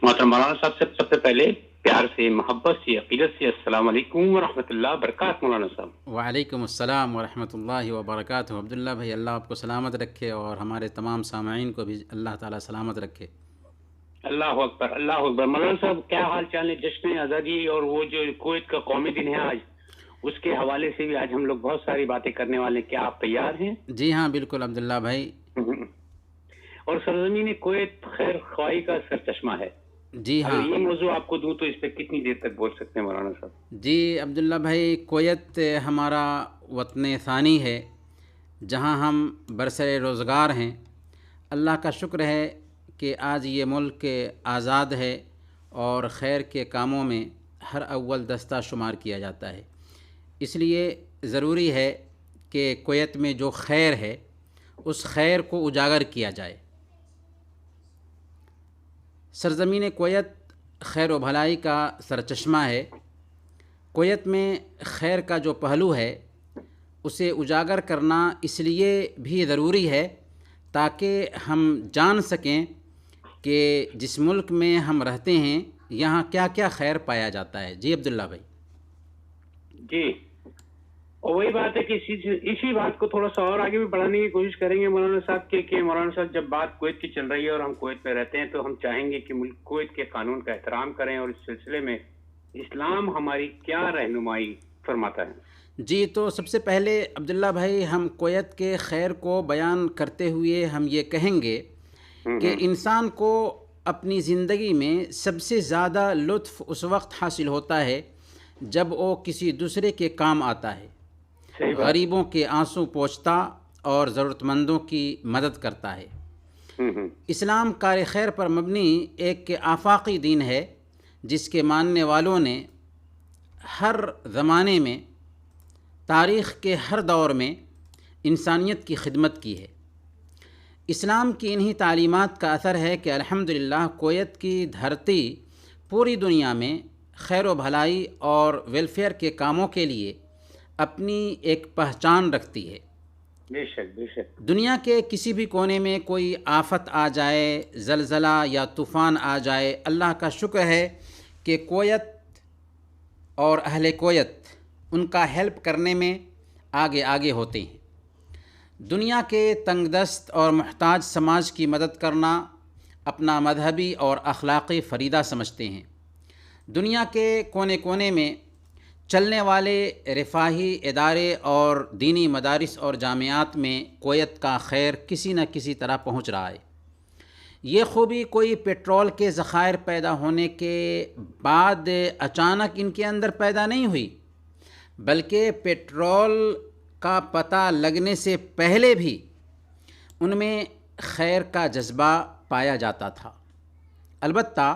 محترم مولانا صاحب سے سب سے پہلے پیار سے، محبت سے، عقیدت سے السلام علیکم ورحمۃ اللہ وبرکاتہ مولانا صاحب۔ وعلیکم السلام ورحمۃ اللہ وبرکاتہ۔ عبداللہ بھائی، اللہ آپ کو سلامت رکھے اور ہمارے تمام سامعین کو بھی اللہ تعالیٰ سلامت رکھے۔ اللہ اکبر، اللہ اکبر۔ مولانا صاحب کیا حال چال ہے؟ جشن آزادی اور وہ جو کویت کا قومی دن ہے آج، اس کے حوالے سے بھی آج ہم لوگ بہت ساری باتیں کرنے والے ہیں۔ کیا آپ تیار ہیں؟ جی ہاں، بالکل عبداللہ بھائی۔ اور سرزمین کویت خیر خواہی کا سرچشمہ ہے۔ جی اگر ہاں یہ موضوع آپ کو دوں تو اس پہ کتنی دیر تک بول سکتے ہیں مولانا صاحب؟ جی عبداللہ بھائی، کویت ہمارا وطن ثانی ہے، جہاں ہم برسر روزگار ہیں۔ اللہ کا شکر ہے کہ آج یہ ملک آزاد ہے اور خیر کے کاموں میں ہر اول دستہ شمار کیا جاتا ہے۔ اس لیے ضروری ہے کہ کویت میں جو خیر ہے اس خیر کو اجاگر کیا جائے۔ سرزمین کویت خیر و بھلائی کا سرچشمہ ہے۔ کویت میں خیر کا جو پہلو ہے اسے اجاگر کرنا اس لیے بھی ضروری ہے تاکہ ہم جان سکیں کہ جس ملک میں ہم رہتے ہیں یہاں کیا کیا خیر پایا جاتا ہے۔ جی عبداللہ بھائی۔ جی، اور وہی بات ہے کہ اسی بات کو تھوڑا سا اور آگے بھی بڑھانے کی کوشش کریں گے مولانا صاحب کہ مولانا صاحب جب بات کویت کی چل رہی ہے اور ہم کویت میں رہتے ہیں تو ہم چاہیں گے کہ ملک کویت کے قانون کا احترام کریں، اور اس سلسلے میں اسلام ہماری کیا رہنمائی فرماتا ہے؟ جی، تو سب سے پہلے عبداللہ بھائی ہم کویت کے خیر کو بیان کرتے ہوئے ہم یہ کہیں گے کہ انسان کو اپنی زندگی میں سب سے زیادہ لطف اس وقت حاصل ہوتا ہے جب وہ کسی دوسرے کے کام آتا ہے، غریبوں کے آنسو پوچھتا اور ضرورت مندوں کی مدد کرتا ہے۔ اسلام کار خیر پر مبنی ایک آفاقی دین ہے جس کے ماننے والوں نے ہر زمانے میں، تاریخ کے ہر دور میں انسانیت کی خدمت کی ہے۔ اسلام کی انہی تعلیمات کا اثر ہے کہ الحمدللہ کویت کی دھرتی پوری دنیا میں خیر و بھلائی اور ویلفیئر کے کاموں کے لیے اپنی ایک پہچان رکھتی ہے۔ بے شک، بے شک۔ دنیا کے کسی بھی کونے میں کوئی آفت آ جائے، زلزلہ یا طوفان آ جائے، اللہ کا شکر ہے کہ کویت اور اہل کویت ان کا ہیلپ کرنے میں آگے آگے ہوتے ہیں۔ دنیا کے تنگ دست اور محتاج سماج کی مدد کرنا اپنا مذہبی اور اخلاقی فریضہ سمجھتے ہیں۔ دنیا کے کونے کونے میں چلنے والے رفاہی ادارے اور دینی مدارس اور جامعات میں کویت کا خیر کسی نہ کسی طرح پہنچ رہا ہے۔ یہ خوبی کوئی پیٹرول کے ذخائر پیدا ہونے کے بعد اچانک ان کے اندر پیدا نہیں ہوئی، بلکہ پیٹرول کا پتہ لگنے سے پہلے بھی ان میں خیر کا جذبہ پایا جاتا تھا۔ البتہ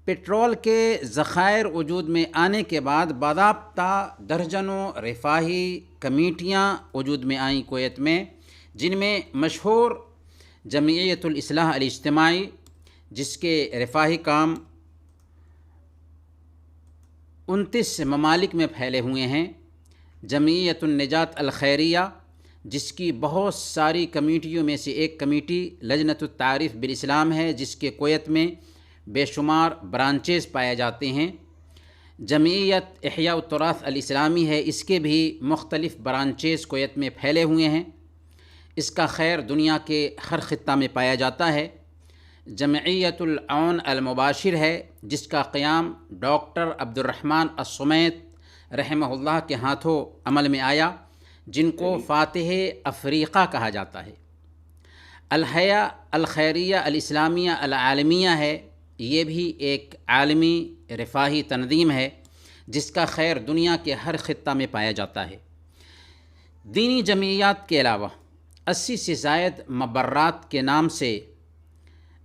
پیٹرول کے ذخائر وجود میں آنے کے بعد باضابطہ درجنوں رفاہی کمیٹیاں وجود میں آئیں کویت میں، جن میں مشہور جمعیت الاصلاح الاجتماعی، جس کے رفاہی کام 29 ممالک میں پھیلے ہوئے ہیں، جمعیت النجات الخیریہ، جس کی بہت ساری کمیٹیوں میں سے ایک کمیٹی لجنۃ التعریف بالاسلام ہے، جس کے کویت میں بے شمار برانچز پائے جاتے ہیں۔ جمعیت احیاء التراث الاسلامی ہے، اس کے بھی مختلف برانچز کویت میں پھیلے ہوئے ہیں۔ اس کا خیر دنیا کے ہر خطہ میں پایا جاتا ہے۔ جمعیت العون المباشر ہے، جس کا قیام ڈاکٹر عبد الرحمن الصمیت رحمہ اللہ کے ہاتھوں عمل میں آیا، جن کو فاتح افریقہ کہا جاتا ہے۔ الحیاء الخیریہ الاسلامیہ العالمیہ ہے، یہ بھی ایک عالمی رفاہی تنظیم ہے جس کا خیر دنیا کے ہر خطہ میں پایا جاتا ہے۔ دینی جمعیات کے علاوہ 80 سے زائد مبرات کے نام سے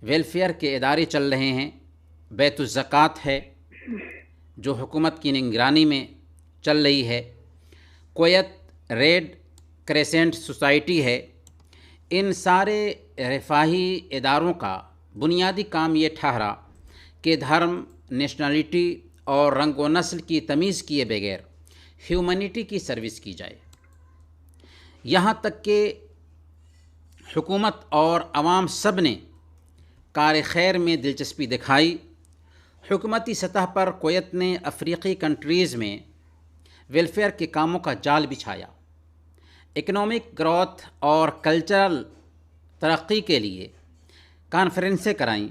ویلفیئر کے ادارے چل رہے ہیں۔ بیت الزکوٰۃ ہے جو حکومت کی نگرانی میں چل رہی ہے۔ کویت ریڈ کریسنٹ سوسائٹی ہے۔ ان سارے رفاہی اداروں کا بنیادی کام یہ ٹھہرا کہ دھرم، نیشنلٹی اور رنگ و نسل کی تمیز کیے بغیر ہیومنٹی کی سروس کی جائے۔ یہاں تک کہ حکومت اور عوام سب نے کار خیر میں دلچسپی دکھائی حکومتی سطح پر کویت نے افریقی کنٹریز میں ویلفیئر کے کاموں کا جال بچھایا، اکنامک گروتھ اور کلچرل ترقی کے لیے کانفرنسیں کرائیں۔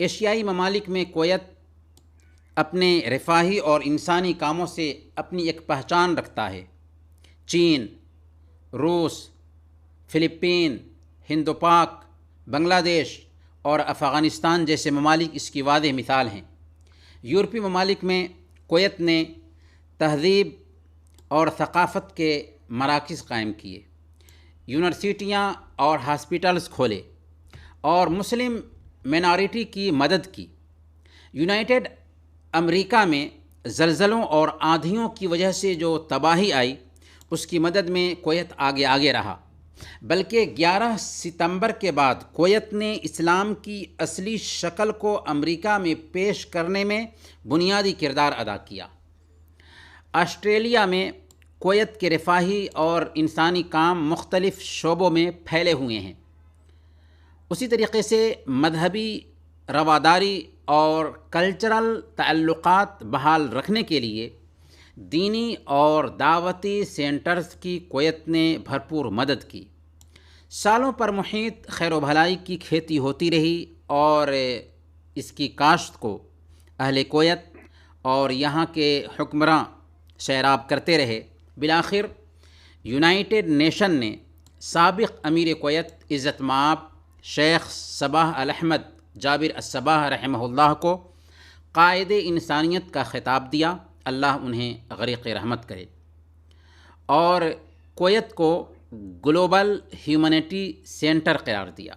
ایشیائی ممالک میں کویت اپنے رفاہی اور انسانی کاموں سے اپنی ایک پہچان رکھتا ہے۔ چین، روس، فلپین، ہند و پاک، بنگلہ دیش اور افغانستان جیسے ممالک اس کی واضح مثال ہیں۔ یورپی ممالک میں کویت نے تہذیب اور ثقافت کے مراکز قائم کیے، یونیورسٹیاں اور ہاسپٹلز کھولے اور مسلم مینارٹی کی مدد کی۔ یونائٹڈ امریکہ میں زلزلوں اور آندھیوں کی وجہ سے جو تباہی آئی اس کی مدد میں کویت آگے رہا، بلکہ 11 ستمبر کے بعد کویت نے اسلام کی اصلی شکل کو امریکہ میں پیش کرنے میں بنیادی کردار ادا کیا۔ آسٹریلیا میں کویت کے رفاہی اور انسانی کام مختلف شعبوں میں پھیلے ہوئے ہیں۔ اسی طریقے سے مذہبی رواداری اور کلچرل تعلقات بحال رکھنے کے لیے دینی اور دعوتی سینٹرز کی کویت نے بھرپور مدد کی۔ سالوں پر محیط خیر و بھلائی کی کھیتی ہوتی رہی اور اس کی کاشت کو اہل کویت اور یہاں کے حکمراں سیراب کرتے رہے۔ بالآخر یونائٹڈ نیشن نے سابق امیر کویت عزت مآب شیخ صباح الاحمد جابر الصباح رحمہ اللہ کو قائد انسانیت کا خطاب دیا، اللہ انہیں غریق رحمت کرے، اور کویت کو گلوبل ہیومنٹی سینٹر قرار دیا۔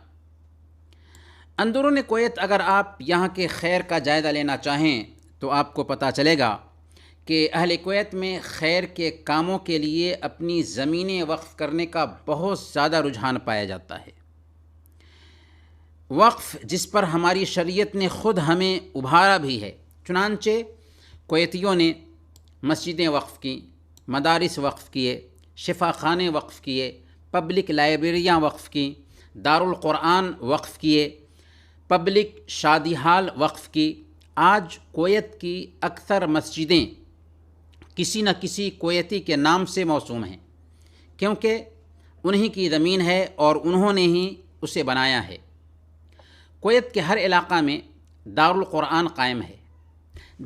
اندرون کویت اگر آپ یہاں کے خیر کا جائزہ لینا چاہیں تو آپ کو پتہ چلے گا کہ اہل کویت میں خیر کے کاموں کے لیے اپنی زمینیں وقف کرنے کا بہت زیادہ رجحان پایا جاتا ہے۔ وقف جس پر ہماری شریعت نے خود ہمیں ابھارا بھی ہے، چنانچہ کویتیوں نے مسجدیں وقف کیں، مدارس وقف کیے، شفا خانے وقف کیے، پبلک لائبریریاں وقف کیں، دارالقرآن وقف کیے، پبلک شادی ہال وقف کی۔ آج کویت کی اکثر مسجدیں کسی نہ کسی کویتی کے نام سے موسوم ہیں، کیونکہ انہی کی زمین ہے اور انہوں نے ہی اسے بنایا ہے۔ کویت کے ہر علاقہ میں دارالقرآن قائم ہے،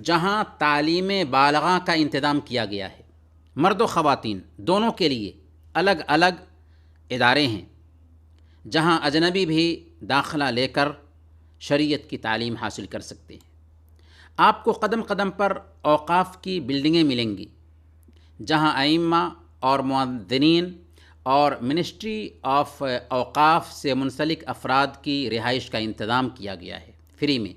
جہاں تعلیم بالغاں کا انتظام کیا گیا ہے۔ مرد و خواتین دونوں کے لیے الگ الگ ادارے ہیں، جہاں اجنبی بھی داخلہ لے کر شریعت کی تعلیم حاصل کر سکتے ہیں۔ آپ کو قدم قدم پر اوقاف کی بلڈنگیں ملیں گی، جہاں ائمہ اور مؤذنین اور منسٹری آف اوقاف سے منسلک افراد کی رہائش کا انتظام کیا گیا ہے، فری میں۔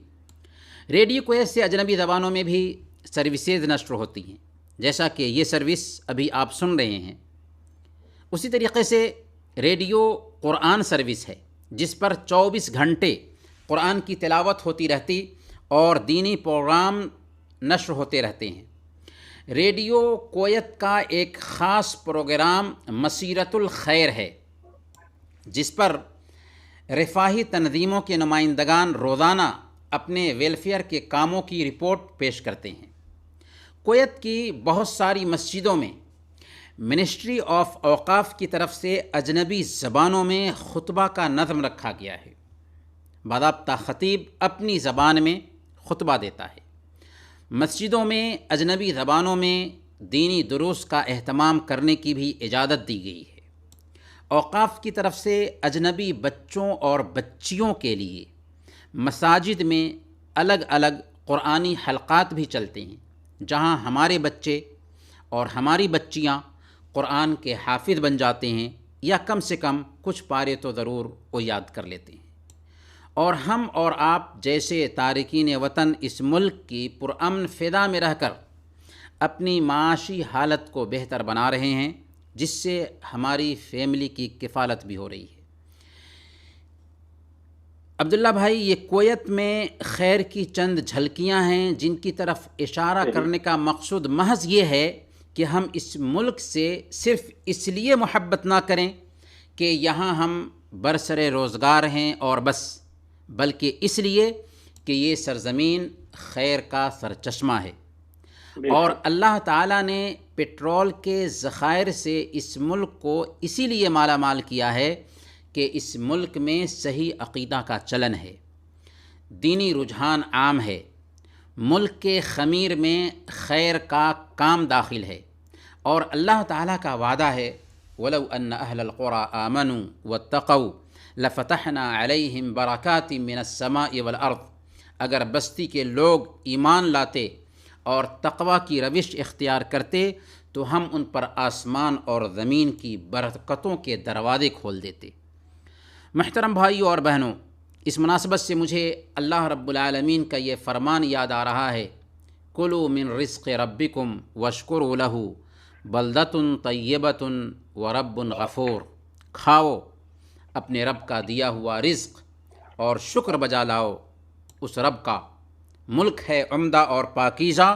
ریڈیو کویت سے اجنبی زبانوں میں بھی سروسز نشر ہوتی ہیں، جیسا کہ یہ سروس ابھی آپ سن رہے ہیں۔ اسی طریقے سے ریڈیو قرآن سروس ہے، جس پر 24 گھنٹے قرآن کی تلاوت ہوتی رہتی اور دینی پروگرام نشر ہوتے رہتے ہیں۔ ریڈیو کویت کا ایک خاص پروگرام مسیرۃ الخیر ہے، جس پر رفاہی تنظیموں کے نمائندگان روزانہ اپنے ویلفیئر کے کاموں کی رپورٹ پیش کرتے ہیں۔ کویت کی بہت ساری مسجدوں میں منسٹری آف اوقاف کی طرف سے اجنبی زبانوں میں خطبہ کا نظم رکھا گیا ہے۔ باضابطہ خطیب اپنی زبان میں خطبہ دیتا ہے۔ مسجدوں میں اجنبی زبانوں میں دینی دروس کا اہتمام کرنے کی بھی اجازت دی گئی ہے۔ اوقاف کی طرف سے اجنبی بچوں اور بچیوں کے لیے مساجد میں الگ الگ قرآنی حلقات بھی چلتے ہیں، جہاں ہمارے بچے اور ہماری بچیاں قرآن کے حافظ بن جاتے ہیں، یا کم سے کم کچھ پارے تو ضرور وہ یاد کر لیتے ہیں، اور ہم اور آپ جیسے تارکین وطن اس ملک کی پرامن فضا میں رہ کر اپنی معاشی حالت کو بہتر بنا رہے ہیں، جس سے ہماری فیملی کی کفالت بھی ہو رہی ہے۔ عبداللہ بھائی، یہ کویت میں خیر کی چند جھلکیاں ہیں جن کی طرف اشارہ کرنے کا مقصود محض یہ ہے کہ ہم اس ملک سے صرف اس لیے محبت نہ کریں کہ یہاں ہم برسر روزگار ہیں اور بس، بلکہ اس لیے کہ یہ سرزمین خیر کا سرچشمہ ہے، اور اللہ تعالیٰ نے پٹرول کے ذخائر سے اس ملک کو اسی لیے مالا مال کیا ہے کہ اس ملک میں صحیح عقیدہ کا چلن ہے، دینی رجحان عام ہے، ملک کے خمیر میں خیر کا کام داخل ہے، اور اللہ تعالیٰ کا وعدہ ہے وَلَوْ أَنَّ أَهْلَ الْقُرَىٰ آمَنُوا وَاتَّقَوْا لَفَتَحْنَا عَلَيْهِمْ بَرَكَاتٍ مِّنَ السَّمَاءِ وَالْأَرْضِ، اگر بستی کے لوگ ایمان لاتے اور تقوی کی روش اختیار کرتے تو ہم ان پر آسمان اور زمین کی برکتوں کے دروازے کھول دیتے۔ محترم بھائیوں اور بہنوں، اس مناسبت سے مجھے اللہ رب العالمین کا یہ فرمان یاد آ رہا ہے، کُلُوا مِن رِزْقِ رَبِّکُمْ وَاشْکُرُوا لَهُ بَلْدَةٌ طَیِّبَةٌ وَرَبٌّ غَفُورٌ، کھاؤ اپنے رب کا دیا ہوا رزق اور شکر بجا لاؤ اس رب کا، ملک ہے عمدہ اور پاکیزہ،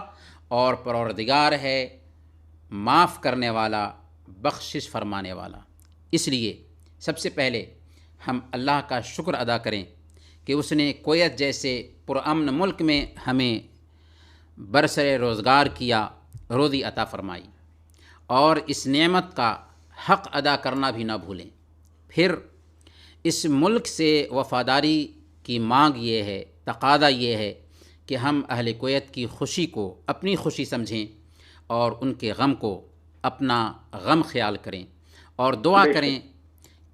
اور پروردگار ہے معاف کرنے والا، بخشش فرمانے والا۔ اس لیے سب سے پہلے ہم اللہ کا شکر ادا کریں کہ اس نے کویت جیسے پرامن ملک میں ہمیں برسر روزگار کیا، روزی عطا فرمائی، اور اس نعمت کا حق ادا کرنا بھی نہ بھولیں۔ پھر اس ملک سے وفاداری کی مانگ یہ ہے، تقاضا یہ ہے کہ ہم اہل کویت کی خوشی کو اپنی خوشی سمجھیں اور ان کے غم کو اپنا غم خیال کریں، اور دعا کریں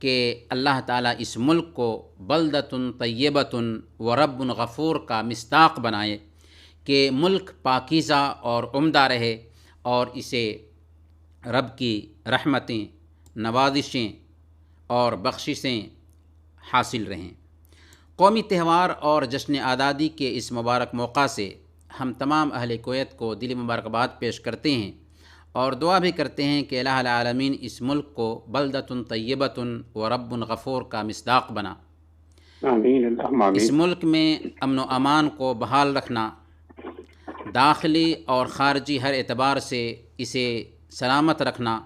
کہ اللہ تعالیٰ اس ملک کو بلدۃ طیبۃ ورب غفور کا مصداق بنائے، کہ ملک پاکیزہ اور عمدہ رہے اور اسے رب کی رحمتیں، نوازشیں اور بخششیں حاصل رہیں۔ قومی تہوار اور جشن آزادی کے اس مبارک موقع سے ہم تمام اہل کویت کو دلی مبارکباد پیش کرتے ہیں، اور دعا بھی کرتے ہیں کہ الہ العالمین اس ملک کو بلدۃ طیبۃ ورب غفور کا مصداق بنا۔ آمین اللہم آمین۔ اس ملک میں امن و امان کو بحال رکھنا، داخلی اور خارجی ہر اعتبار سے اسے سلامت رکھنا،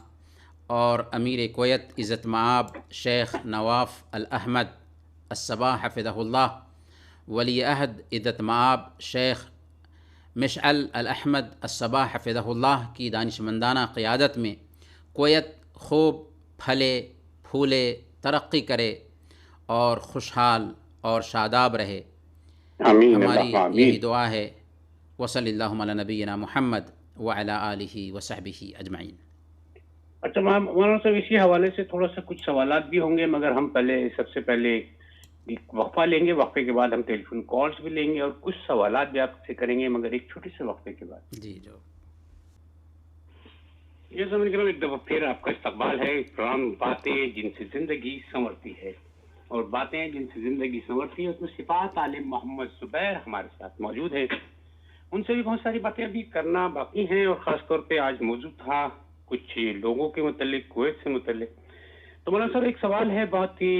اور امیر کویت عزت مآب شیخ نواف الاحمد الصباح حفظہ اللہ، ولی عہد عزت مآب شیخ مشعل الاحمد الصباح حفظہ اللہ کی دانشمندانہ قیادت میں کویت خوب پھلے پھولے، ترقی کرے اور خوشحال اور شاداب رہے۔ آمین ہماری اللہم آمین۔ یہی دعا ہے۔ وصلی اللہ علی نبینا محمد وعلی آلہ وصحبہ اجمعین۔ اچھا مولانا صاحب، اسی حوالے سے تھوڑا سا کچھ سوالات بھی ہوں گے، مگر ہم سب سے پہلے ایک وقفہ لیں گے، وقفے کے بعد ہم ٹیلی فون کالز بھی لیں گے اور کچھ سوالات بھی آپ سے کریں گے، مگر ایک چھوٹے سے وقفے کے بعد۔ جی جو یہ سمجھ کرو ایک دفعہ پھر آپ کا استقبال ہے، پروگرام باتیں جن سے زندگی سنورتی ہے، اور باتیں جن سے زندگی سنورتی ہے اس میں صفات عالم محمد زبیر ہمارے ساتھ موجود ہیں۔ ان سے بھی بہت ساری باتیں ابھی کرنا باقی ہیں، اور خاص طور پہ آج موضوع تھا کچھ لوگوں کے متعلق، کویت سے متعلق۔ تو مولانا صاحب ایک سوال ہے بہت ہی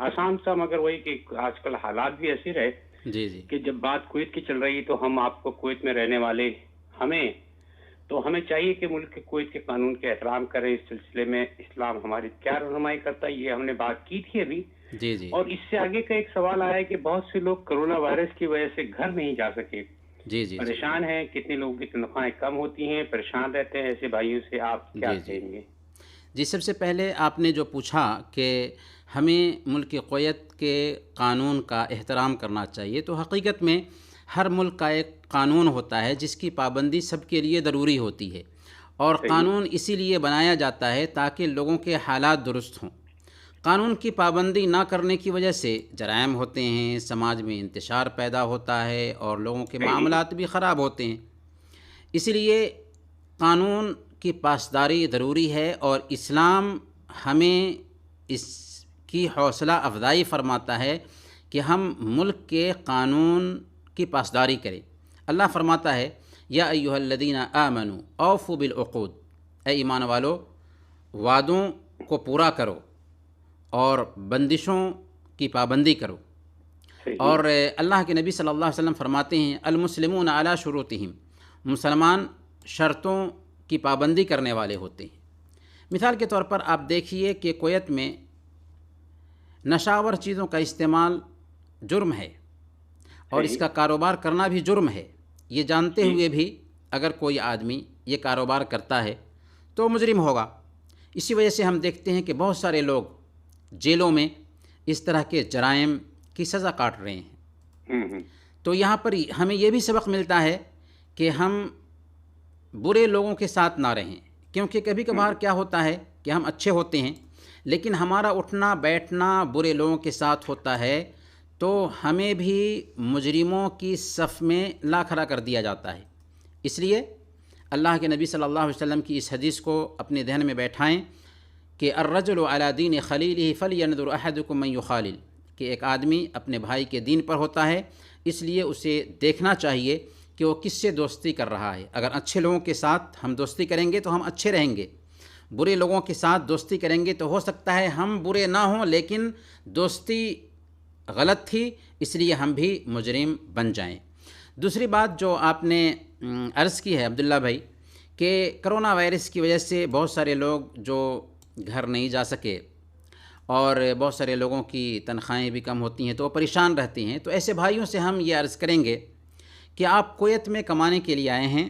آسان سا، مگر وہی کہ آج کل حالات بھی ایسے رہے جی جی کہ جب بات کویت کی چل رہی تو ہم آپ کو کویت میں رہنے والے ہمیں چاہیے کہ ملک کے کویت کے قانون کے احترام کریں۔ اس سلسلے میں اسلام ہماری کیا رہنمائی کرتا ہے، یہ ہم نے بات کی تھی ابھی، جی جی اور اس سے آگے کا ایک سوال آیا ہے کہ بہت سے لوگ کرونا وائرس کی وجہ سے گھر نہیں جا سکے، جی جی پریشان ہیں، کتنے لوگوں کی تنخواہیں کم ہوتی ہیں، پریشان رہتے ہیں، ایسے بھائیوں سے آپ کیا کہیں گے؟ جی سب سے پہلے آپ نے جو پوچھا کہ ہمیں ملک کویت کے قانون کا احترام کرنا چاہیے، تو حقیقت میں ہر ملک کا ایک قانون ہوتا ہے جس کی پابندی سب کے لیے ضروری ہوتی ہے، اور قانون اسی لیے بنایا جاتا ہے تاکہ لوگوں کے حالات درست ہوں۔ قانون کی پابندی نہ کرنے کی وجہ سے جرائم ہوتے ہیں، سماج میں انتشار پیدا ہوتا ہے، اور لوگوں کے معاملات بھی خراب ہوتے ہیں۔ اس لیے قانون کی پاسداری ضروری ہے، اور اسلام ہمیں اس کی حوصلہ افزائی فرماتا ہے کہ ہم ملک کے قانون کی پاسداری کریں۔ اللہ فرماتا ہے یا ایھا الذین آمنوا اوفوا بالعقود، اے ایمان والو وعدوں کو پورا کرو اور بندشوں کی پابندی کرو۔ اور اللہ کے نبی صلی اللہ علیہ وسلم فرماتے ہیں المسلمون علی شروطہم، مسلمان شرطوں کی پابندی کرنے والے ہوتے ہیں۔ مثال کے طور پر آپ دیکھیے کہ کویت میں نشاور چیزوں کا استعمال جرم ہے، اور اس کا کاروبار کرنا بھی جرم ہے. یہ جانتے ہوئے بھی اگر کوئی آدمی یہ کاروبار کرتا ہے تو مجرم ہوگا. اسی وجہ سے ہم دیکھتے ہیں کہ بہت سارے لوگ جیلوں میں اس طرح کے جرائم کی سزا کاٹ رہے ہیں. تو یہاں پر ہمیں یہ بھی سبق ملتا ہے کہ ہم برے لوگوں کے ساتھ نہ رہیں، کیونکہ کبھی کبھار کیا ہوتا ہے کہ ہم اچھے ہوتے ہیں لیکن ہمارا اٹھنا بیٹھنا برے لوگوں کے ساتھ ہوتا ہے تو ہمیں بھی مجرموں کی صف میں لا کھڑا کر دیا جاتا ہے. اس لیے اللہ کے نبی صلی اللہ علیہ وسلم کی اس حدیث کو اپنے ذہن میں بیٹھائیں کہ الرجل علی دین خلیلہ فلینظر احدکم من یخالل، کہ ایک آدمی اپنے بھائی کے دین پر ہوتا ہے، اس لیے اسے دیکھنا چاہیے کہ وہ کس سے دوستی کر رہا ہے. اگر اچھے لوگوں کے ساتھ ہم دوستی کریں گے تو ہم اچھے رہیں گے، برے لوگوں کے ساتھ دوستی کریں گے تو ہو سکتا ہے ہم برے نہ ہوں لیکن دوستی غلط تھی اس لیے ہم بھی مجرم بن جائیں. دوسری بات جو آپ نے عرض کی ہے عبداللہ بھائی کہ کرونا وائرس کی وجہ سے بہت سارے لوگ جو گھر نہیں جا سکے اور بہت سارے لوگوں کی تنخواہیں بھی کم ہوتی ہیں تو وہ پریشان رہتے ہیں، تو ایسے بھائیوں سے ہم یہ عرض کریں گے کہ آپ کویت میں کمانے کے لیے آئے ہیں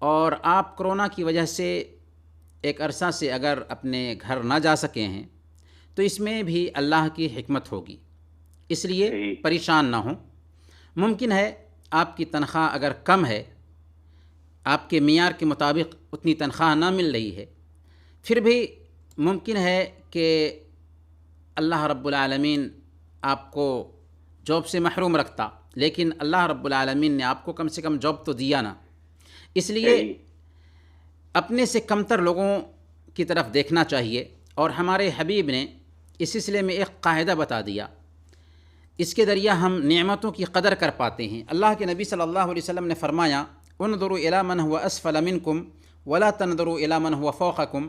اور آپ کرونا کی وجہ سے ایک عرصہ سے اگر اپنے گھر نہ جا سکے ہیں تو اس میں بھی اللہ کی حکمت ہوگی، اس لیے پریشان نہ ہوں. ممکن ہے آپ کی تنخواہ اگر کم ہے، آپ کے معیار کے مطابق اتنی تنخواہ نہ مل رہی ہے، پھر بھی ممکن ہے کہ اللہ رب العالمین آپ کو جاب سے محروم رکھتا، لیکن اللہ رب العالمین نے آپ کو کم سے کم جاب تو دیا نا. اس لیے اپنے سے کمتر لوگوں کی طرف دیکھنا چاہیے. اور ہمارے حبیب نے اس سلسلے میں ایک قاعدہ بتا دیا، اس کے ذریعہ ہم نعمتوں کی قدر کر پاتے ہیں. اللہ کے نبی صلی اللہ علیہ وسلم نے فرمایا انظروا الی من هو اسفل منکم ولا تنظروا الی من هو فوقکم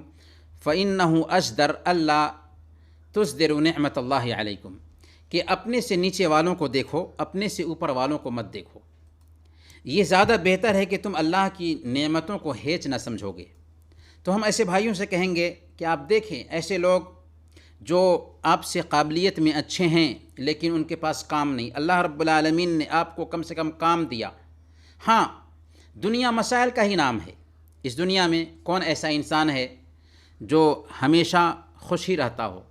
فانه اجدر الا تزدروا نعمت اللہ علیکم، کہ اپنے سے نیچے والوں کو دیکھو، اپنے سے اوپر والوں کو مت دیکھو. یہ زیادہ بہتر ہے کہ تم اللہ کی نعمتوں کو ہیچ نہ سمجھو گے. تو ہم ایسے بھائیوں سے کہیں گے کہ آپ دیکھیں ایسے لوگ جو آپ سے قابلیت میں اچھے ہیں لیکن ان کے پاس کام نہیں، اللہ رب العالمین نے آپ کو کم سے کم کام دیا. ہاں، دنیا مسائل کا ہی نام ہے. اس دنیا میں کون ایسا انسان ہے جو ہمیشہ خوش ہی رہتا ہو؟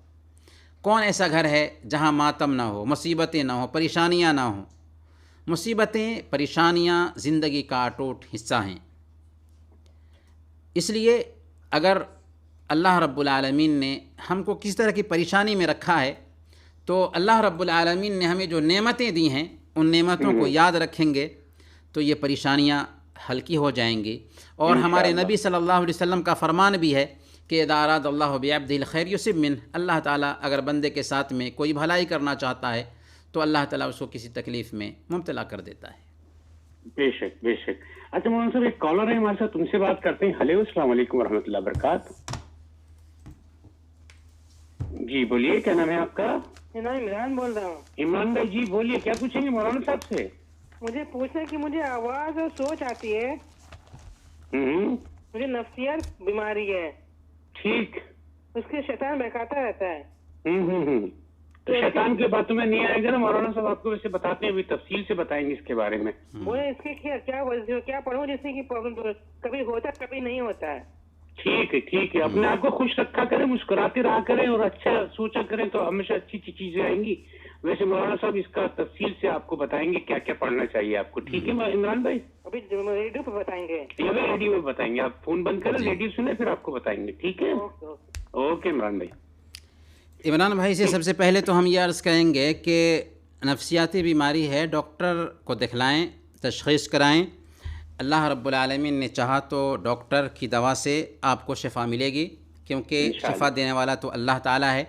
کون ایسا گھر ہے جہاں ماتم نہ ہو، مصیبتیں نہ ہوں، پریشانیاں نہ ہوں؟ مصیبتیں پریشانیاں زندگی کا اٹوٹ حصہ ہیں. اس لیے اگر اللہ رب العالمین نے ہم کو کس طرح کی پریشانی میں رکھا ہے تو اللہ رب العالمین نے ہمیں جو نعمتیں دی ہیں ان نعمتوں کو یاد رکھیں گے تو یہ پریشانیاں ہلکی ہو جائیں گی. اور ہمارے نبی صلی اللہ علیہ وسلم کا فرمان بھی ہے کہ اذا اراد اللہ بعبدہ الخیر یصب منہ، اللہ تعالیٰ اگر بندے کے ساتھ میں کوئی بھلائی کرنا چاہتا ہے تو اللہ تعالیٰ اس کو کسی تکلیف میں مبتلا کر دیتا ہے. بے شک بے شک. اچھا مولانا صاحب ایک کالر ہے ہمارے ساتھ، تم سے بات کرتے ہیں. ہلو، السلام علیکم ورحمۃ اللہ وبرکاتہ. جی بولیے، کیا نام ہے آپ کا؟ عمران بول رہا ہوں. عمران بھائی جی بولیے، کیا پوچھیں گے مولانا صاحب سے؟ مجھے پوچھنا ہے کہ مجھے آواز اور سوچ آتی ہے، مجھے نفسیات بیماری ہے. ٹھیک. اس کے شیطان بہکاتا رہتا ہے. تو شیطان کے بات تمہیں نہیں آئے گا نا مولانا صاحب، آپ کو ویسے بتاتے ہیں، ابھی تفصیل سے بتائیں گے اس کے بارے میں. مجھے اس کے کیا پڑھوں جس سے کہ کبھی ہوتا کبھی نہیں ہوتا ہے. ٹھیک ہے ٹھیک ہے. اپنے آپ کو خوش رکھا کریں، مسکراتے رہا کریں اور اچھا سوچا کریں تو ہمیشہ اچھی اچھی چیزیں آئیں گی. ویسے مولانا صاحب اس کا تفصیل سے آپ کو بتائیں گے کیا کیا پڑھنا چاہیے آپ کو. ٹھیک ہے عمران بھائی؟ ابھی ریڈیو پہ بتائیں گے. ریڈیو پہ بتائیں گے. آپ فون بند کریں، ریڈیو سنیں، پھر آپ کو بتائیں گے. ٹھیک ہے، اوکے عمران بھائی. عمران بھائی سے سب سے پہلے تو ہم یہ عرض کریں گے کہ نفسیاتی بیماری ہے، ڈاکٹر کو دکھلائیں، تشخیص کرائیں. اللہ رب العالمین نے چاہا تو ڈاکٹر کی دوا سے آپ کو شفا ملے گی، کیونکہ شفا دینے والا تو اللہ تعالیٰ ہے.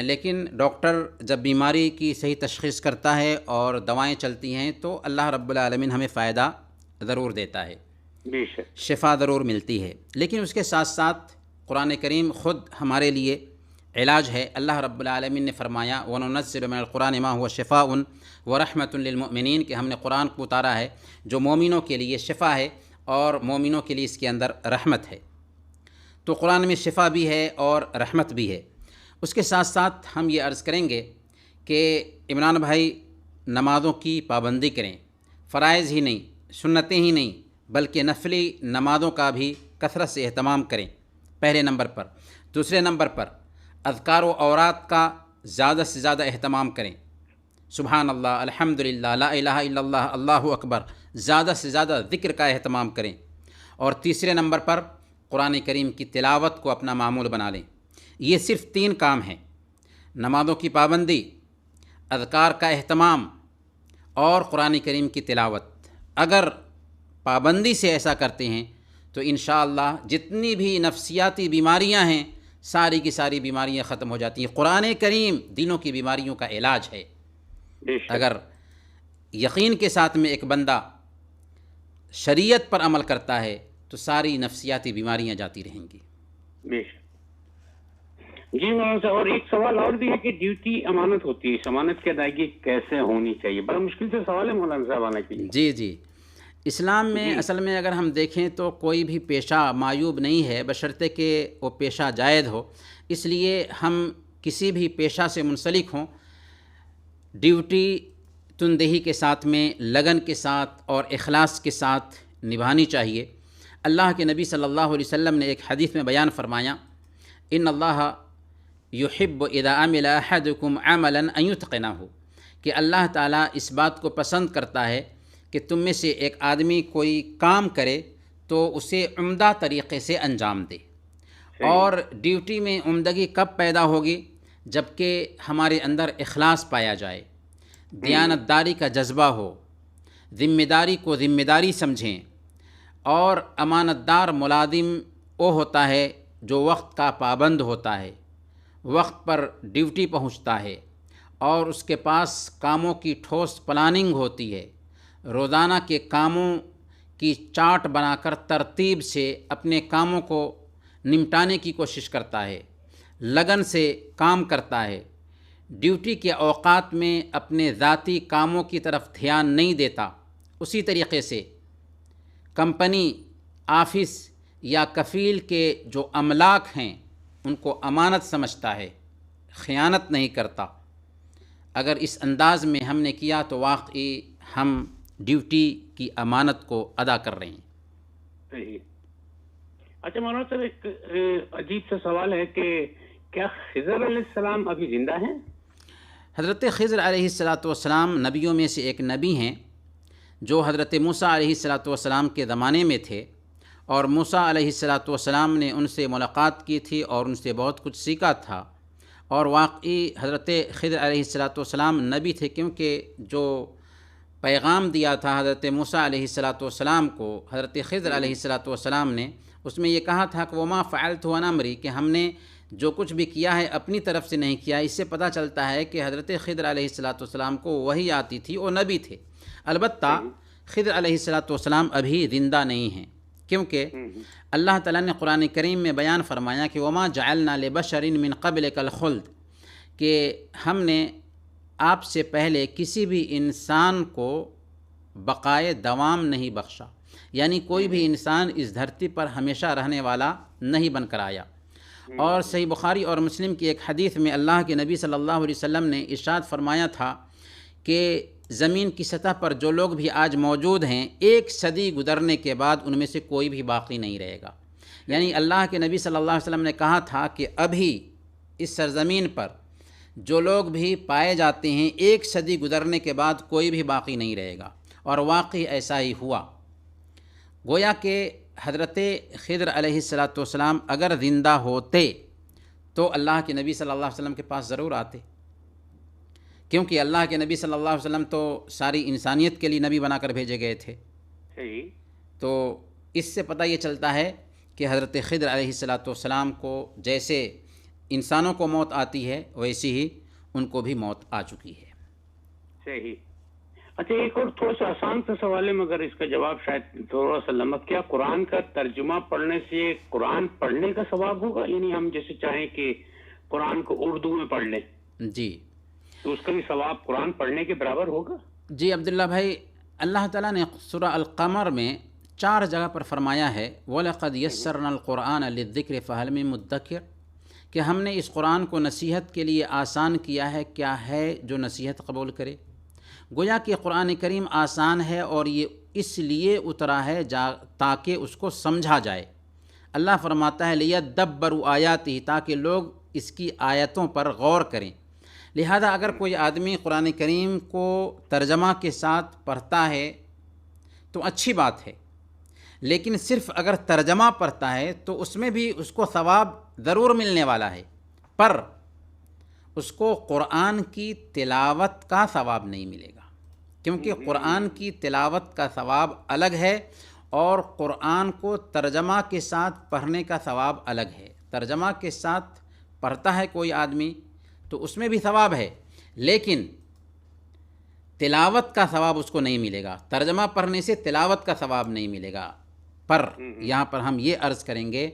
لیکن ڈاکٹر جب بیماری کی صحیح تشخیص کرتا ہے اور دوائیں چلتی ہیں تو اللہ رب العالمین ہمیں فائدہ ضرور دیتا ہے، شفا ضرور ملتی ہے. لیکن اس کے ساتھ ساتھ قرآن کریم خود ہمارے لیے علاج ہے. اللہ رب العالمین نے فرمایا وَنُنَزِّلُ مِنَ الْقُرْآنِ مَا هُوَ شِفَاءٌ وَرَحْمَةٌ لِّلْمُؤْمِنِينَ، کہ ہم نے قرآن کو اتارا ہے جو مومنوں کے لیے شفا ہے اور مومنوں کے لیے اس کے اندر رحمت ہے. تو قرآن میں شفا بھی ہے اور رحمت بھی ہے. اس کے ساتھ ساتھ ہم یہ عرض کریں گے کہ عمران بھائی نمازوں کی پابندی کریں، فرائض ہی نہیں، سنتیں ہی نہیں بلکہ نفلی نمازوں کا بھی کثرت سے اہتمام کریں، پہلے نمبر پر۔ دوسرے نمبر پر اذکار و اورات کا زیادہ سے زیادہ اہتمام کریں، سبحان اللہ، الحمدللہ، لا الہ الا اللہ، اللہ اکبر، زیادہ سے زیادہ ذکر کا اہتمام کریں۔ اور تیسرے نمبر پر قرآن کریم کی تلاوت کو اپنا معمول بنا لیں۔ یہ صرف 3 کام ہیں، نمازوں کی پابندی، اذکار کا اہتمام اور قرآن کریم کی تلاوت۔ اگر پابندی سے ایسا کرتے ہیں تو انشاءاللہ جتنی بھی نفسیاتی بیماریاں ہیں ساری کی ساری بیماریاں ختم ہو جاتی ہیں۔ قرآن کریم دلوں کی بیماریوں کا علاج ہے۔ اگر یقین کے ساتھ میں ایک بندہ شریعت پر عمل کرتا ہے تو ساری نفسیاتی بیماریاں جاتی رہیں گی۔ جی مولانا صاحب، اور ایک سوال اور بھی ہے کہ ڈیوٹی امانت ہوتی ہے، اس امانت کی ادائیگی کیسے ہونی چاہیے؟ بڑا مشکل سے سوال ہے مولانا صاحب آنے کے لیے۔ جی اسلام میں اصل میں اگر ہم دیکھیں تو کوئی بھی پیشہ معیوب نہیں ہے بشرطے کہ وہ پیشہ جائز ہو۔ اس لیے ہم کسی بھی پیشہ سے منسلک ہوں، ڈیوٹی تندہی کے ساتھ میں، لگن کے ساتھ اور اخلاص کے ساتھ نبھانی چاہیے۔ اللہ کے نبی صلی اللہ علیہ وسلم نے ایک حدیث میں بیان فرمایا، ان اللہ یحب اذا عمل احدکم عملا ان یتقنہ، کہ اللہ تعالیٰ اس بات کو پسند کرتا ہے کہ تم میں سے ایک آدمی کوئی کام کرے تو اسے عمدہ طریقے سے انجام دے۔ اور ڈیوٹی میں عمدگی کب پیدا ہوگی؟ جب کہ ہمارے اندر اخلاص پایا جائے، دیانت داری کا جذبہ ہو، ذمہ داری کو ذمہ داری سمجھیں۔ اور امانت دار ملازم وہ ہوتا ہے جو وقت کا پابند ہوتا ہے، وقت پر ڈیوٹی پہنچتا ہے اور اس کے پاس کاموں کی ٹھوس پلاننگ ہوتی ہے، روزانہ کے کاموں کی چارٹ بنا کر ترتیب سے اپنے کاموں کو نمٹانے کی کوشش کرتا ہے، لگن سے کام کرتا ہے، ڈیوٹی کے اوقات میں اپنے ذاتی کاموں کی طرف دھیان نہیں دیتا۔ اسی طریقے سے کمپنی، آفس یا کفیل کے جو املاک ہیں ان کو امانت سمجھتا ہے، خیانت نہیں کرتا۔ اگر اس انداز میں ہم نے کیا تو واقعی ہم ڈیوٹی کی امانت کو ادا کر رہے ہیں۔ صحیح۔ اچھا مولانا صاحب، ایک عجیب سا سوال ہے کہ کیا خضر علیہ السلام ابھی زندہ ہیں؟ حضرت خضر علیہ السلام نبیوں میں سے ایک نبی ہیں جو حضرت موسیٰ علیہ السلام کے زمانے میں تھے، اور موسیٰ علیہ السلام نے ان سے ملاقات کی تھی اور ان سے بہت کچھ سیکھا تھا۔ اور واقعی حضرت خضر علیہ السلام نبی تھے، کیونکہ جو پیغام دیا تھا حضرت موسیٰ علیہ السلام کو حضرت خضر علیہ السلام نے، اس میں یہ کہا تھا کہ وما فعلت عن امری، کہ ہم نے جو کچھ بھی کیا ہے اپنی طرف سے نہیں کیا۔ اس سے پتہ چلتا ہے کہ حضرت خضر علیہ السلام کو وحی آتی تھی، وہ نبی تھے۔ البتہ خضر علیہ السلام ابھی زندہ نہیں ہیں، کیونکہ اللہ تعالیٰ نے قرآن کریم میں بیان فرمایا کہ وما جعلنا لبشر من قبلک الخلد، کہ ہم نے آپ سے پہلے کسی بھی انسان کو بقائے دوام نہیں بخشا، یعنی کوئی بھی انسان اس دھرتی پر ہمیشہ رہنے والا نہیں بن کر آیا۔ اور صحیح بخاری اور مسلم کی ایک حدیث میں اللہ کے نبی صلی اللہ علیہ وسلم نے ارشاد فرمایا تھا کہ زمین کی سطح پر جو لوگ بھی آج موجود ہیں، 1 صدی گزرنے کے بعد ان میں سے کوئی بھی باقی نہیں رہے گا۔ یعنی اللہ کے نبی صلی اللہ علیہ وسلم نے کہا تھا کہ ابھی اس سرزمین پر جو لوگ بھی پائے جاتے ہیں 1 صدی گزرنے کے بعد کوئی بھی باقی نہیں رہے گا، اور واقعی ایسا ہی ہوا۔ گویا کہ حضرت خضر علیہ السلام اگر زندہ ہوتے تو اللہ کے نبی صلی اللہ علیہ وسلم کے پاس ضرور آتے، کیونکہ اللہ کے نبی صلی اللہ علیہ وسلم تو ساری انسانیت کے لیے نبی بنا کر بھیجے گئے تھے۔ تو اس سے پتہ یہ چلتا ہے کہ حضرت خضر علیہ السلام کو جیسے انسانوں کو موت آتی ہے ویسی ہی ان کو بھی موت آ چکی ہے۔ صحیح۔ اچھا، ایک اور تھوڑا سا آسان سا سوال ہے مگر اس کا جواب شاید تھوڑا سا لمبا، کیا قرآن کا ترجمہ پڑھنے سے قرآن پڑھنے کا ثواب ہوگا؟ یعنی ہم جیسے چاہیں کہ قرآن کو اردو میں پڑھ لیں جی، تو اس کا بھی ثواب قرآن پڑھنے کے برابر ہوگا؟ جی عبداللہ بھائی، اللہ تعالیٰ نے سورہ القمر میں 4 جگہ پر فرمایا ہے وَلَقَدْ يَسَّرْنَا الْقُرْآنَ لِلذِّكْرِ فَهَلْ مِن مُدَّكِرٍ، کہ ہم نے اس قرآن کو نصیحت کے لیے آسان کیا ہے، کیا ہے جو نصیحت قبول کرے؟ گویا کہ قرآن کریم آسان ہے اور یہ اس لیے اترا ہے تاکہ اس کو سمجھا جائے۔ اللہ فرماتا ہے لیدبروا آیاتہ، تاکہ لوگ اس کی آیتوں پر غور کریں۔ لہذا اگر کوئی آدمی قرآن کریم کو ترجمہ کے ساتھ پڑھتا ہے تو اچھی بات ہے، لیکن صرف اگر ترجمہ پڑھتا ہے تو اس میں بھی اس کو ثواب ضرور ملنے والا ہے، پر اس کو قرآن کی تلاوت کا ثواب نہیں ملے گا، کیونکہ قرآن کی تلاوت کا ثواب الگ ہے اور قرآن کو ترجمہ کے ساتھ پڑھنے کا ثواب الگ ہے۔ ترجمہ کے ساتھ پڑھتا ہے کوئی آدمی تو اس میں بھی ثواب ہے، لیکن تلاوت کا ثواب اس کو نہیں ملے گا۔ ترجمہ پڑھنے سے تلاوت کا ثواب نہیں ملے گا۔ پر یہاں پر ہم یہ عرض کریں گے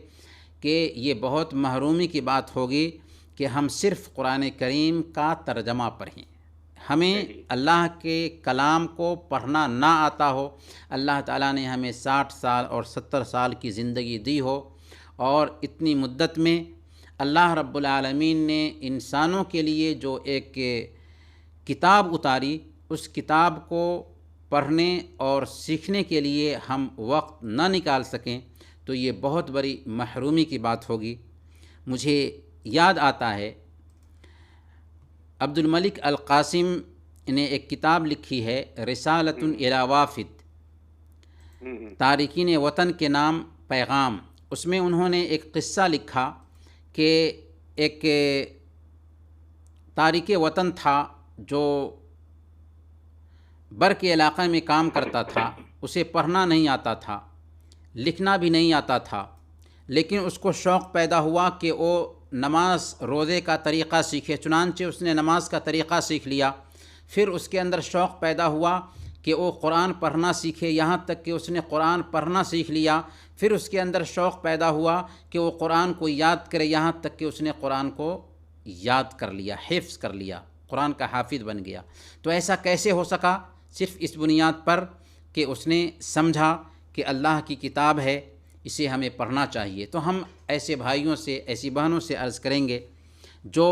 کہ یہ بہت محرومی کی بات ہوگی کہ ہم صرف قرآن کریم کا ترجمہ پڑھیں، ہمیں اللہ کے کلام کو پڑھنا نہ آتا ہو، اللہ تعالیٰ نے ہمیں 60 سال اور 70 سال کی زندگی دی ہو، اور اتنی مدت میں اللہ رب العالمین نے انسانوں کے لیے جو ایک کتاب اتاری، اس کتاب کو پڑھنے اور سیکھنے کے لیے ہم وقت نہ نکال سکیں تو یہ بہت بڑی محرومی کی بات ہوگی۔ مجھے یاد آتا ہے عبد الملک القاسم نے ایک کتاب لکھی ہے رسالۃ الی وافد، تارکین وطن کے نام پیغام۔ اس میں انہوں نے ایک قصہ لکھا کہ ایک تارک وطن تھا جو بر کے علاقے میں کام کرتا تھا، اسے پڑھنا نہیں آتا تھا، لکھنا بھی نہیں آتا تھا، لیکن اس کو شوق پیدا ہوا کہ وہ نماز روزے کا طریقہ سیکھے، چنانچہ اس نے نماز کا طریقہ سیکھ لیا۔ پھر اس کے اندر شوق پیدا ہوا کہ وہ قرآن پڑھنا سیکھے، یہاں تک کہ اس نے قرآن پڑھنا سیکھ لیا۔ پھر اس کے اندر شوق پیدا ہوا کہ وہ قرآن کو یاد کرے، یہاں تک کہ اس نے قرآن کو یاد کر لیا، حفظ کر لیا، قرآن کا حافظ بن گیا۔ تو ایسا کیسے ہو سکا؟ صرف اس بنیاد پر کہ اس نے سمجھا کہ اللہ کی کتاب ہے، اسے ہمیں پڑھنا چاہیے۔ تو ہم ایسے بھائیوں سے، ایسی بہنوں سے عرض کریں گے جو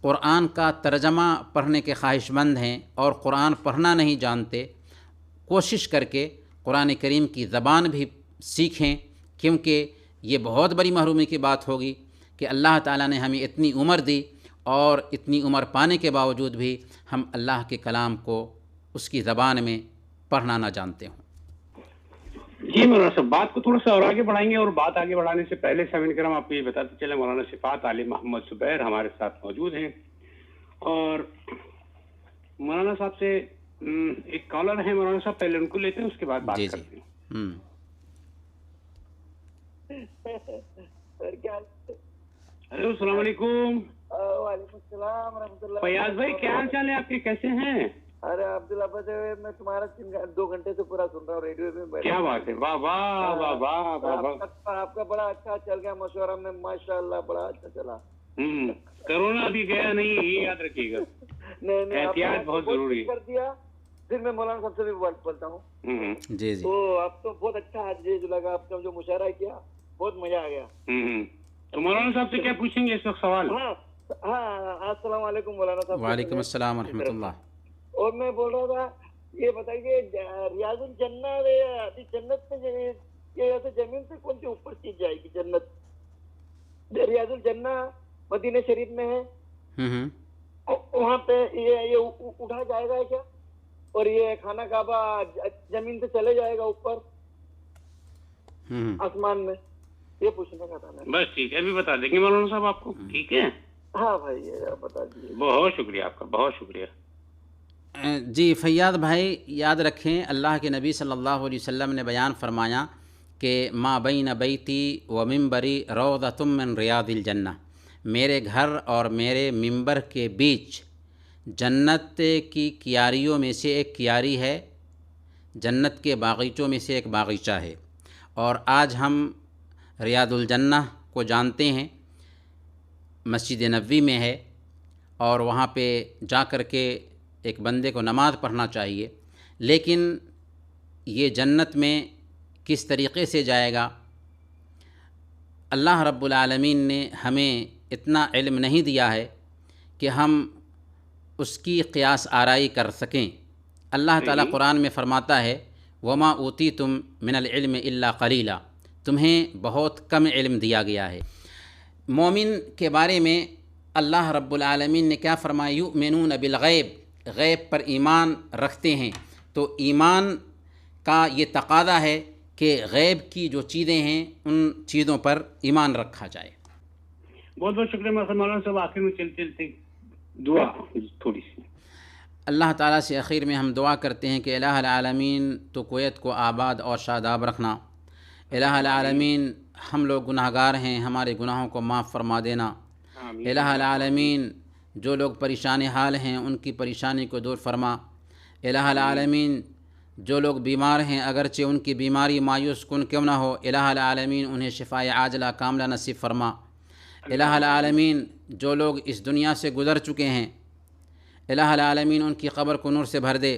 قرآن کا ترجمہ پڑھنے کے خواہش مند ہیں اور قرآن پڑھنا نہیں جانتے، کوشش کر کے قرآن کریم کی زبان بھی سیکھیں، کیونکہ یہ بہت بڑی محرومی کی بات ہوگی کہ اللہ تعالیٰ نے ہمیں اتنی عمر دی اور اتنی عمر پانے کے باوجود بھی ہم اللہ کے کلام کو اس کی زبان میں پڑھنا نہ جانتے ہوں۔ جی مولانا صاحب، بات کو تھوڑا سا اور آگے بڑھائیں گے، اور بات آگے بڑھانے سے پہلے سامعین کرام آپ کو یہ بتاتے چلیں مولانا صفات علی محمد زبیر ہمارے ساتھ موجود ہیں، اور مولانا صاحب سے ایک کالر ہے مولانا صاحب، پہلے ان کو لیتے ہیں، اس کے بعد بات کرتے ہیں۔ ہیلو، السلام علیکم۔ وعلیکم السلام ورحمۃ اللہ۔ فیاض بھائی کیا حال چال ہے آپ کے، کیسے ہیں؟ ارے عبداللہ میں تمہارا 2 گھنٹے سے پورا سن رہا ہوں ریڈیو میں۔ کیا بات ہے، واہ واہ واہ واہ واہ۔ آپ کا بڑا اچھا چل گیا مشورہ میں، ماشاء اللہ بڑا اچھا چلا۔ کرونا بھی گیا نہیں، یہ یاد رکھیے گا، احتیاط بہت ضروری کر دیا۔ پھر میں مولانا صاحب سے بھی بات بولتا ہوں۔ جی جی، تو آپ تو بہت اچھا جو لگا، آپ کا جو مشورہ کیا بہت مزہ آ گیا۔ تو مولانا صاحب سے کیا پوچھیں گے اس وقت سوال؟ ہاں، السلام علیکم مولانا صاحب۔ وعلیکم السلام ورحمۃ اللہ۔ اور میں بول رہا تھا، یہ بتائیے ریاض الجنہ جنت میں ایسے زمین سے کون سی اوپر چیز جائے گی؟ جنت ریاض الجنہ مدینہ شریف میں ہے، وہاں پہ یہ اٹھا جائے گا کیا؟ اور یہ خانہ کعبہ زمین سے چلے جائے گا اوپر آسمان میں؟ یہ پوچھنے کا تھا میں۔ بس ٹھیک ہے، ابھی بتا دیں گے مولانا صاحب آپ کو، ٹھیک ہے؟ ہاں بھائی، یہ بتا دیجیے۔ بہت شکریہ آپ کا، بہت شکریہ۔ جی فیاض بھائی، یاد رکھیں اللہ کے نبی صلی اللہ علیہ وسلم نے بیان فرمایا کہ ما بین بیتی و ممبری روضۃ من ریاض الجنہ، میرے گھر اور میرے ممبر کے بیچ جنت کی کیاریوں میں سے ایک کیاری ہے، جنت کے باغیچوں میں سے ایک باغیچہ ہے۔ اور آج ہم ریاض الجنہ کو جانتے ہیں، مسجد نبوی میں ہے، اور وہاں پہ جا کر کے ایک بندے کو نماز پڑھنا چاہیے، لیکن یہ جنت میں کس طریقے سے جائے گا؟ اللہ رب العالمین نے ہمیں اتنا علم نہیں دیا ہے کہ ہم اس کی قیاس آرائی کر سکیں، اللہ تعالیٰ قرآن میں فرماتا ہے وما اوتیتم من العلم الا قلیلا، تمہیں بہت کم علم دیا گیا ہے۔ مومن کے بارے میں اللہ رب العالمین نے کیا فرمایا؟ یؤمنون بالغیب، غیب پر ایمان رکھتے ہیں۔ تو ایمان کا یہ تقاضا ہے کہ غیب کی جو چیزیں ہیں ان چیزوں پر ایمان رکھا جائے۔ بہت بہت شکریہ مولانا صاحب۔ آخر میں چلتے دعا تھوڑی سی۔ اللہ تعالیٰ سے آخر میں ہم دعا کرتے ہیں کہ الہ العالمین تو کویت کو آباد اور شاداب رکھنا۔ الہ العالمین ہم لوگ گناہ گار ہیں، ہمارے گناہوں کو معاف فرما دینا۔ الہ العالمین جو لوگ پریشان حال ہیں ان کی پریشانی کو دور فرما۔ الہ العالمین جو لوگ بیمار ہیں اگرچہ ان کی بیماری مایوس کن کیوں نہ ہو، الہ العالمین انہیں شفائے عاجلہ کاملہ نصیب فرما۔ الہ العالمین جو لوگ اس دنیا سے گزر چکے ہیں، الہ العالمین ان کی قبر کو نور سے بھر دے،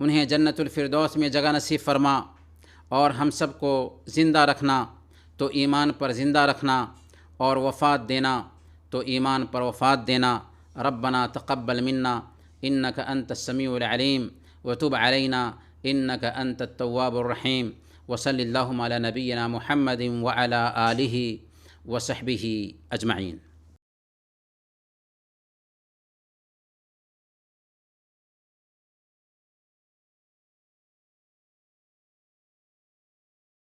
انہیں جنت الفردوس میں جگہ نصیب فرما، اور ہم سب کو زندہ رکھنا تو ایمان پر زندہ رکھنا، اور وفات دینا تو ایمان پر وفات دینا۔ ربنا تقبل منا انک انت السمیع العلیم وتب علینا انک انت التواب الرحیم، وصلی اللہم علی نبینا محمد وعلی آلہ وصحبہ اجمعین۔